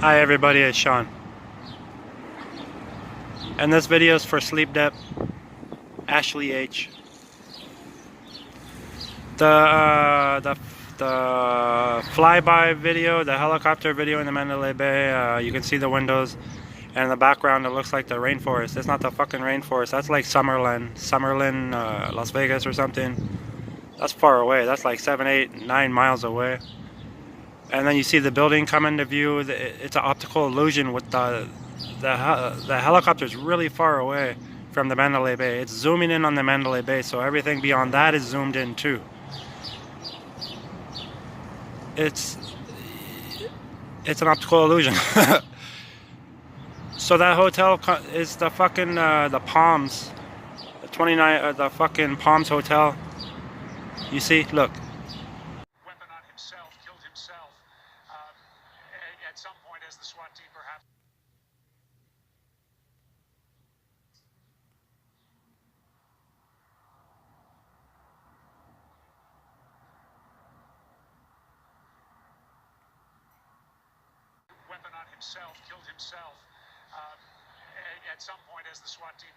Hi everybody, it's Sean. And this video is for Sleep Dep, Ashley H. The flyby video, the helicopter video in the Mandalay Bay, you can see the windows, and in the background it looks like the rainforest. It's not the fucking rainforest, that's like Summerlin, Las Vegas or something. That's far away, that's like 7, 8, 9 miles away. And then you see the building come into view. It's an optical illusion with the helicopter is really far away from the Mandalay Bay. It's zooming in on the Mandalay Bay, so everything beyond that is zoomed in too. It's an optical illusion. So that hotel is the fucking the Palms, the 29, the fucking Palms Hotel. You see, look. Weapon on himself, killed himself at some point as the SWAT team perhaps. Weapon on himself, killed himself at some point as the SWAT team